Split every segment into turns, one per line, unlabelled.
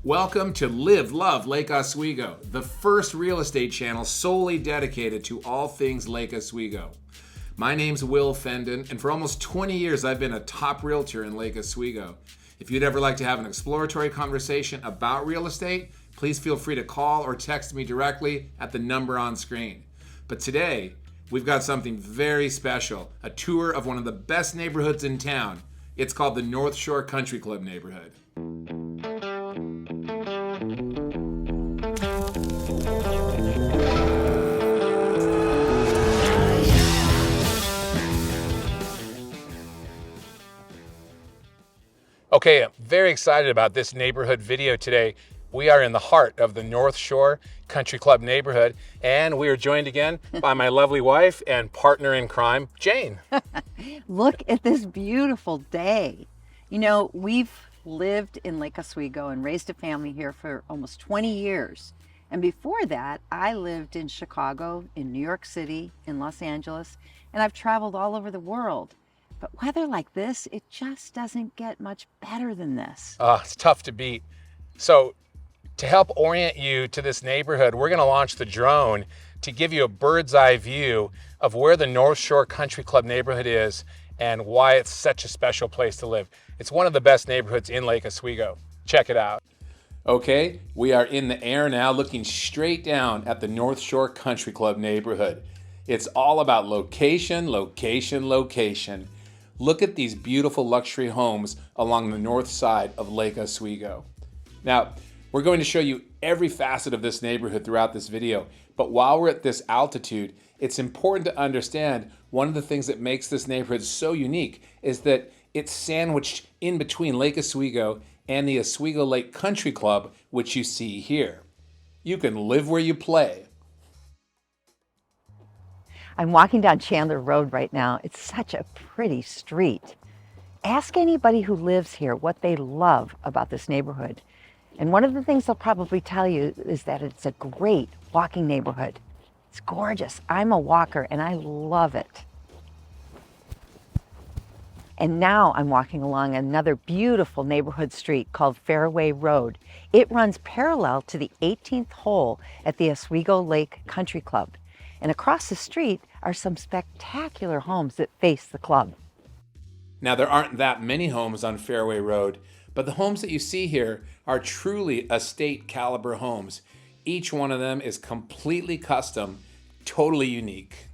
Welcome to Live, Love Lake Oswego, the first real estate channel solely dedicated to all things Lake Oswego. My name's Will Fendon, and for almost 20 years I've been a top realtor in Lake Oswego. If you'd ever like to have an exploratory conversation about real estate, please feel free to call or text me directly at the number on screen. But today, we've got something very special, a tour of one of the best neighborhoods in town. It's called the Northshore Country Club neighborhood. Okay, I'm very excited about this neighborhood video today. We are in the heart of the Northshore Country Club neighborhood, and we are joined again by my lovely wife and partner in crime, Jane.
Look at this beautiful day. You know, we've lived in Lake Oswego and raised a family here for almost 20 years. And before that, I lived in Chicago, in New York City, in Los Angeles, and I've traveled all over the world. But weather like this, it just doesn't get much better than this.
It's tough to beat. So to help orient you to this neighborhood, we're gonna launch the drone to give you a bird's eye view of where the Northshore Country Club neighborhood is and why it's such a special place to live. It's one of the best neighborhoods in Lake Oswego. Check it out. Okay, we are in the air now looking straight down at the Northshore Country Club neighborhood. It's all about location, location, location. Look at these beautiful luxury homes along the north side of Lake Oswego. Now, we're going to show you every facet of this neighborhood throughout this video, but while we're at this altitude, it's important to understand one of the things that makes this neighborhood so unique is that it's sandwiched in between Lake Oswego and the Oswego Lake Country Club, which you see here. You can live where you play.
I'm walking down Chandler Road right now. It's such a pretty street. Ask anybody who lives here what they love about this neighborhood. And one of the things they'll probably tell you is that it's a great walking neighborhood. It's gorgeous. I'm a walker and I love it. And now I'm walking along another beautiful neighborhood street called Fairway Road. It runs parallel to the 18th hole at the Oswego Lake Country Club. And across the street are some spectacular homes that face the club.
Now, there aren't that many homes on Fairway Road, but the homes that you see here are truly estate caliber homes. Each one of them is completely custom, totally unique.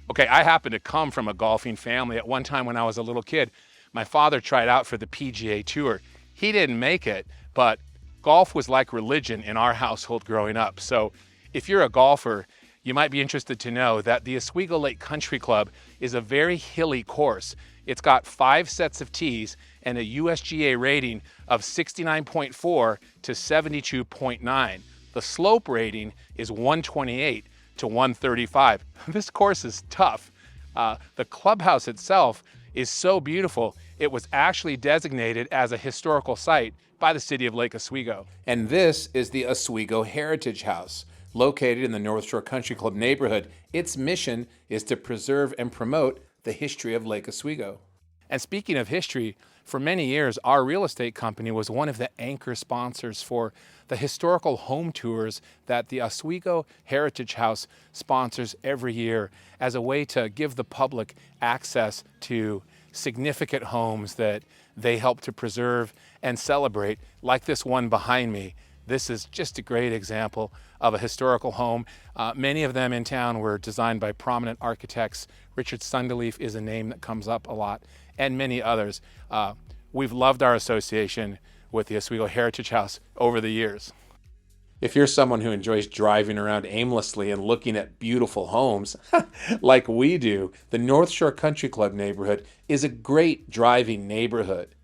Okay, I happen to come from a golfing family. At one time when I was a little kid, my father tried out for the PGA Tour. He didn't make it, but golf was like religion in our household growing up. So if you're a golfer, you might be interested to know that the Oswego Lake Country Club is a very hilly course. It's got 5 sets of tees and a USGA rating of 69.4 to 72.9. The slope rating is 128 to 135. This course is tough. The clubhouse itself is so beautiful, it was actually designated as a historical site by the city of Lake Oswego. And this is the Oswego Heritage House. Located in the Northshore Country Club neighborhood, its mission is to preserve and promote the history of Lake Oswego. And speaking of history, for many years, our real estate company was one of the anchor sponsors for the historical home tours that the Oswego Heritage House sponsors every year as a way to give the public access to significant homes that they help to preserve and celebrate, like this one behind me. This is just a great example of a historical home. Many of them in town were designed by prominent architects. Richard Sunderleaf is a name that comes up a lot, and many others. We've loved our association with the Oswego Heritage House over the years. If you're someone who enjoys driving around aimlessly and looking at beautiful homes, like we do, the Northshore Country Club neighborhood is a great driving neighborhood.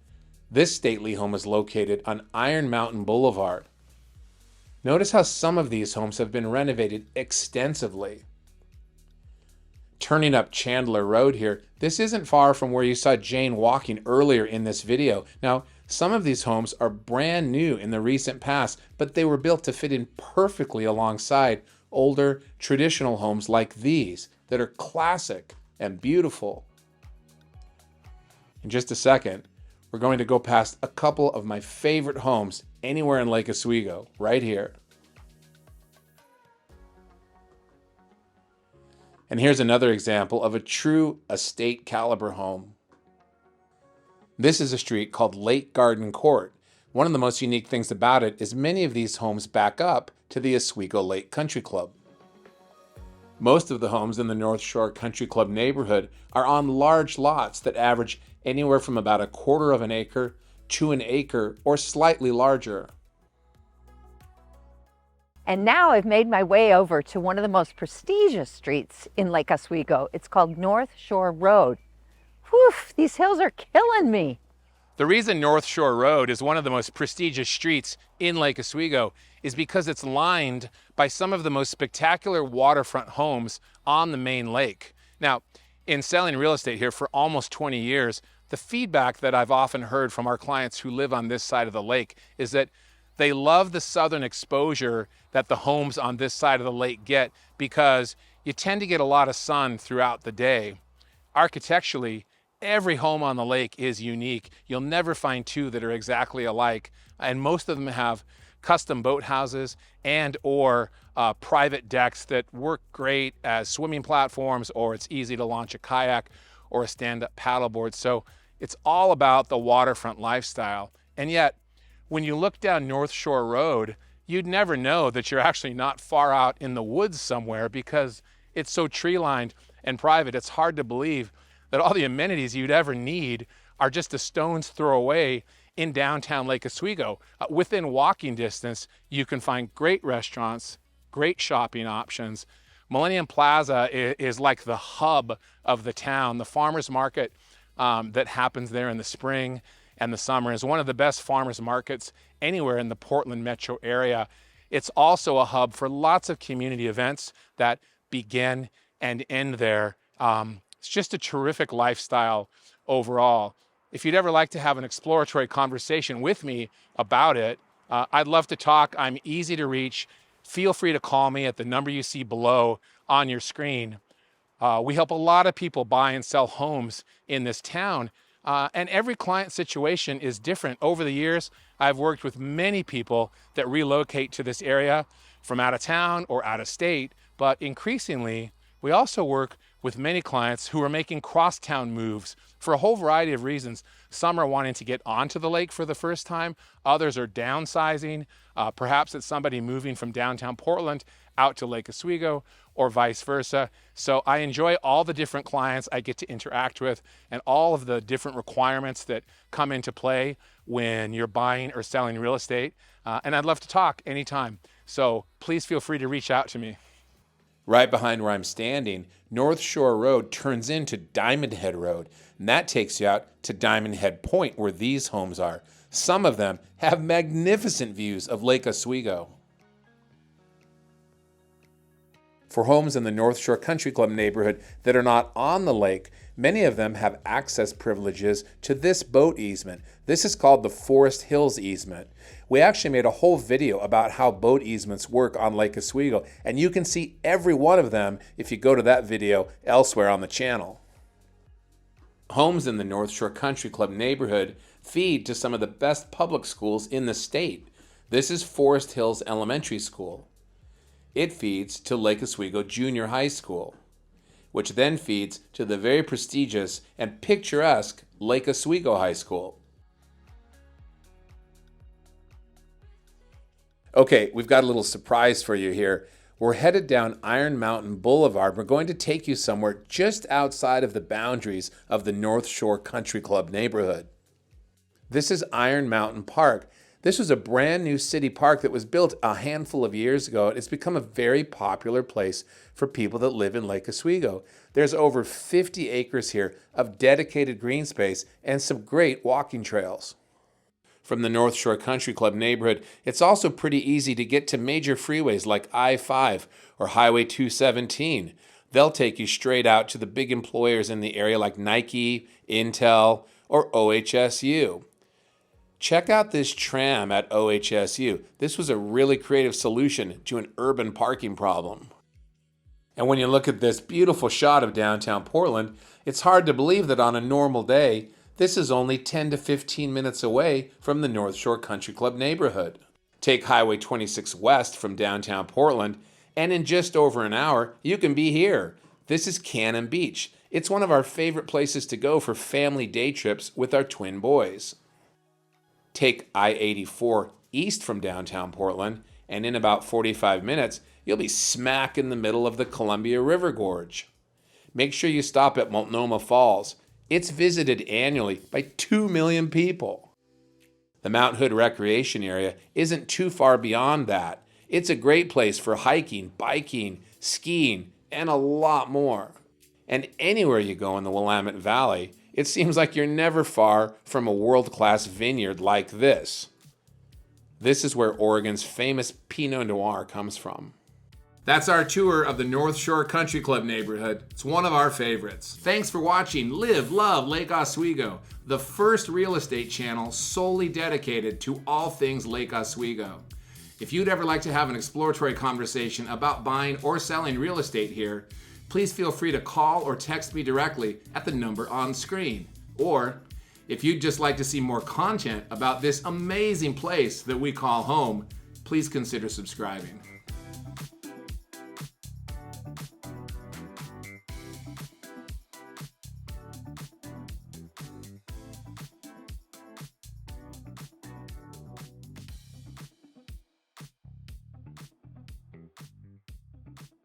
This stately home is located on Iron Mountain Boulevard. Notice how some of these homes have been renovated extensively. Turning up Chandler Road here, this isn't far from where you saw Jane walking earlier in this video. Now, some of these homes are brand new in the recent past, but they were built to fit in perfectly alongside older traditional homes like these that are classic and beautiful. In just a second, We're going to go past a couple of my favorite homes anywhere in Lake Oswego, right here. And here's another example of a true estate caliber home. This is a street called Lake Garden Court. One of the most unique things about it is many of these homes back up to the Oswego Lake Country Club. Most of the homes in the Northshore Country Club neighborhood are on large lots that average anywhere from about 1/4 of an acre to an acre or slightly larger.
And now I've made my way over to one of the most prestigious streets in Lake Oswego. It's called Northshore Road. Whew, these hills are killing me.
The reason Northshore Road is one of the most prestigious streets in Lake Oswego is because it's lined by some of the most spectacular waterfront homes on the main lake. Now, in selling real estate here for almost 20 years, the feedback that I've often heard from our clients who live on this side of the lake is that they love the southern exposure that the homes on this side of the lake get because you tend to get a lot of sun throughout the day. Architecturally, every home on the lake is unique. You'll never find two that are exactly alike, and most of them have custom boathouses and or private decks that work great as swimming platforms, or it's easy to launch a kayak or a stand-up paddleboard. So it's all about the waterfront lifestyle. And yet, when you look down Northshore Road, you'd never know that you're actually not far out in the woods somewhere because it's so tree-lined and private. It's hard to believe that all the amenities you'd ever need are just a stone's throw away in downtown Lake Oswego. Within walking distance, you can find great restaurants, great shopping options. Millennium Plaza is like the hub of the town. The farmers market that happens there in the spring and the summer is one of the best farmers markets anywhere in the Portland metro area. It's also a hub for lots of community events that begin and end there. It's just a terrific lifestyle overall. If you'd ever like to have an exploratory conversation with me about it, I'd love to talk. I'm easy to reach. Feel free to call me at the number you see below on your screen. We help a lot of people buy and sell homes in this town, and every client situation is different. Over the years, I've worked with many people that relocate to this area from out of town or out of state, but increasingly, we also work with many clients who are making crosstown moves for a whole variety of reasons. Some are wanting to get onto the lake for the first time. Others are downsizing. Perhaps it's somebody moving from downtown Portland out to Lake Oswego or vice versa. So I enjoy all the different clients I get to interact with and all of the different requirements that come into play when you're buying or selling real estate. And I'd love to talk anytime. So please feel free to reach out to me. Right behind where I'm standing, Northshore Road turns into Diamond Head Road, and that takes you out to Diamond Head Point where these homes are. Some of them have magnificent views of Lake Oswego. For homes in the Northshore Country Club neighborhood that are not on the lake, many of them have access privileges to this boat easement. This is called the Forest Hills easement. We actually made a whole video about how boat easements work on Lake Oswego, and you can see every one of them if you go to that video elsewhere on the channel. Homes in the Northshore Country Club neighborhood feed to some of the best public schools in the state. This is Forest Hills Elementary School. It feeds to Lake Oswego Junior High School, which then feeds to the very prestigious and picturesque Lake Oswego High School. Okay, we've got a little surprise for you here. We're headed down Iron Mountain Boulevard. We're going to take you somewhere just outside of the boundaries of the Northshore Country Club neighborhood. This is Iron Mountain Park. This was a brand new city park that was built a handful of years ago. It's become a very popular place for people that live in Lake Oswego. There's over 50 acres here of dedicated green space and some great walking trails. From the Northshore Country Club neighborhood, it's also pretty easy to get to major freeways like I-5 or Highway 217. They'll take you straight out to the big employers in the area like Nike, Intel, or OHSU. Check out this tram at OHSU. This was a really creative solution to an urban parking problem. And when you look at this beautiful shot of downtown Portland, it's hard to believe that on a normal day, This is only 10 to 15 minutes away from the Northshore Country Club neighborhood. Take Highway 26 west from downtown Portland, and in just over an hour, you can be here. This is Cannon Beach. It's one of our favorite places to go for family day trips with our twin boys. Take I-84 east from downtown Portland, and in about 45 minutes, you'll be smack in the middle of the Columbia River Gorge. Make sure you stop at Multnomah Falls. It's visited annually by 2 million people. The Mount Hood Recreation Area isn't too far beyond that. It's a great place for hiking, biking, skiing, and a lot more. And anywhere you go in the Willamette Valley, it seems like you're never far from a world-class vineyard like this. This is where Oregon's famous Pinot Noir comes from. That's our tour of the Northshore Country Club neighborhood. It's one of our favorites. Thanks for watching Live, Love Lake Oswego, the first real estate channel solely dedicated to all things Lake Oswego. If you'd ever like to have an exploratory conversation about buying or selling real estate here, please feel free to call or text me directly at the number on screen. Or if you'd just like to see more content about this amazing place that we call home, please consider subscribing.